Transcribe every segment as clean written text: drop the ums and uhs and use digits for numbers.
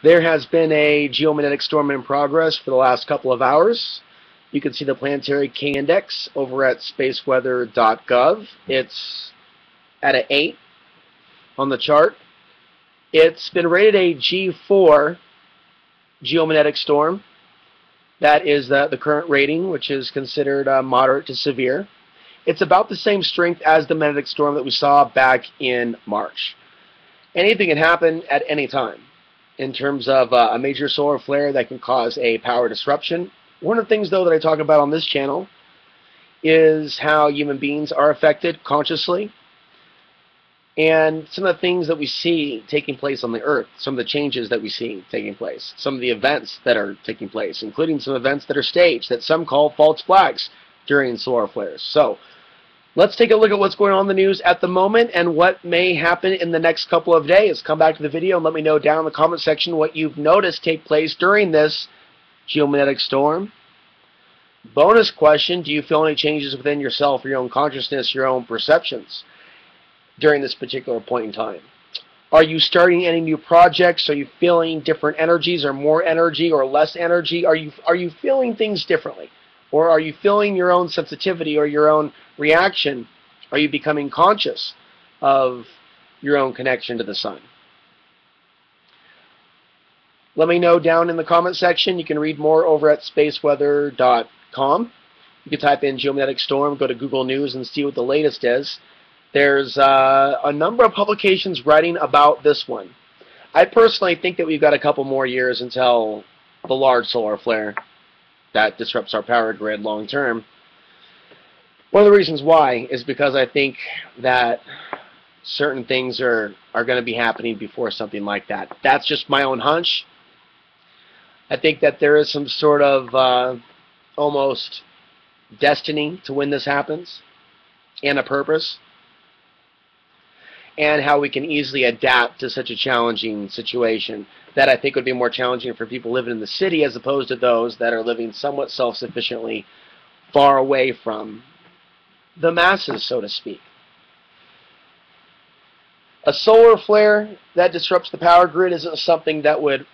There has been a geomagnetic storm in progress for the last couple of hours. You can see the planetary K-index over at spaceweather.gov. It's at an 8 on the chart. It's been rated a G4 geomagnetic storm. That is the current rating, which is considered moderate to severe. It's about the same strength as the magnetic storm that we saw back in March. Anything can happen at any time in terms of a major solar flare that can cause a power disruption. One of the things, though, that I talk about on this channel is how human beings are affected consciously, and some of the things that we see taking place on the Earth, some of the changes that we see taking place, some of the events that are taking place, including some events that are staged that some call false flags during solar flares. So let's take a look at what's going on in the news at the moment and what may happen in the next couple of days. Come back to the video and let me know down in the comment section what you've noticed take place during this geomagnetic storm. Bonus question, do you feel any changes within yourself, your own consciousness, your own perceptions during this particular point in time? Are you starting any new projects? Are you feeling different energies, or more energy or less energy? Are you feeling things differently? Or are you feeling your own sensitivity or your own reaction? Are you becoming conscious of your own connection to the sun? Let me know down in the comment section. You can read more over at spaceweather.com. You can type in geomagnetic storm, go to Google News, and see what the latest is. There's a number of publications writing about this one. I personally think that we've got a couple more years until the large solar flare that disrupts our power grid long term. One of the reasons why is because I think that certain things are going to be happening before something like that. That's just my own hunch. I think that there is some sort of almost destiny to when this happens, and a purpose, and how we can easily adapt to such a challenging situation that I think would be more challenging for people living in the city as opposed to those that are living somewhat self-sufficiently far away from the masses, so to speak. A solar flare that disrupts the power grid isn't something that would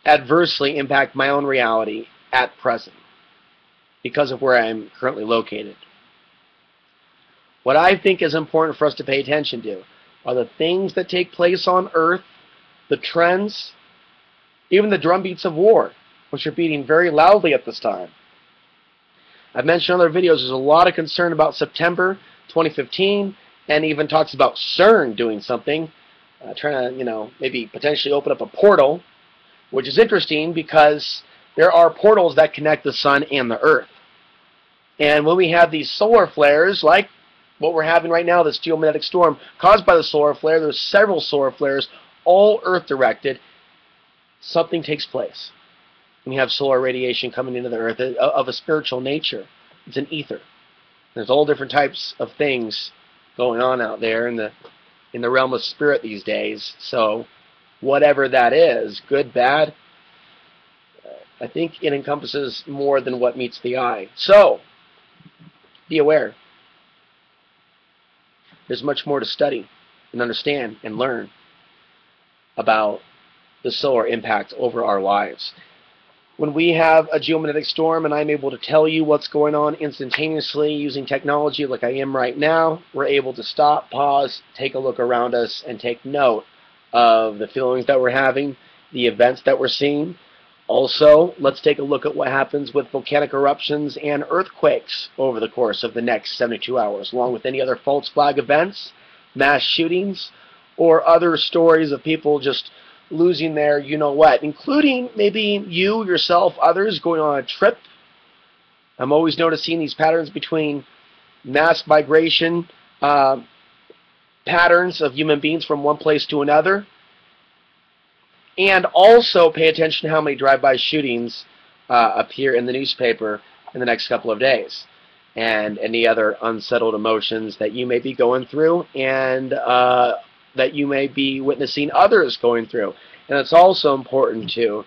adversely impact my own reality at present because of where I'm currently located. What I think is important for us to pay attention to are the things that take place on Earth, the trends, even the drumbeats of war, which are beating very loudly at this time. I've mentioned in other videos there's a lot of concern about September 2015, and even talks about CERN doing something, trying to, maybe potentially open up a portal, which is interesting because there are portals that connect the sun and the Earth. And when we have these solar flares, like what we're having right now, this geomagnetic storm caused by the solar flare, there's several solar flares, all Earth-directed, something takes place. When you have solar radiation coming into the Earth of a spiritual nature, it's an ether. There's all different types of things going on out there in the realm of spirit these days. So whatever that is, good, bad, I think it encompasses more than what meets the eye. So be aware. There's much more to study and understand and learn about the solar impact over our lives. When we have a geomagnetic storm and I'm able to tell you what's going on instantaneously using technology like I am right now, we're able to stop, pause, take a look around us, and take note of the feelings that we're having, the events that we're seeing. Also, let's take a look at what happens with volcanic eruptions and earthquakes over the course of the next 72 hours, along with any other false flag events, mass shootings, or other stories of people just losing their you-know-what, including maybe you, yourself, others going on a trip. I'm always noticing these patterns between mass migration patterns of human beings from one place to another. And also pay attention to how many drive-by shootings appear in the newspaper in the next couple of days, and any other unsettled emotions that you may be going through and that you may be witnessing others going through. And it's also important to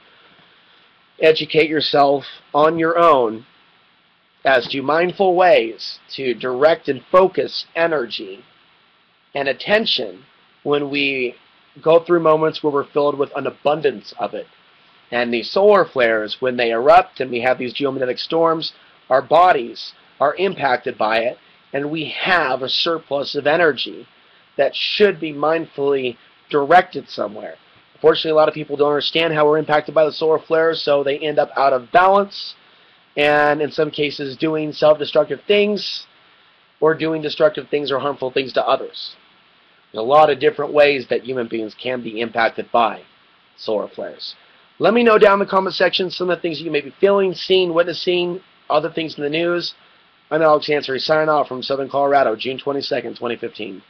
educate yourself on your own as to mindful ways to direct and focus energy and attention when we go through moments where we're filled with an abundance of it. And these solar flares, when they erupt and we have these geomagnetic storms, our bodies are impacted by it, and we have a surplus of energy that should be mindfully directed somewhere. Unfortunately, a lot of people don't understand how we're impacted by the solar flares, so they end up out of balance, and in some cases doing self-destructive things, or doing destructive things or harmful things to others. There's a lot of different ways that human beings can be impacted by solar flares. Let me know down in the comment section some of the things you may be feeling, seeing, witnessing, other things in the news. I'm Alex Ansari, signing off from Southern Colorado, June 22nd, 2015.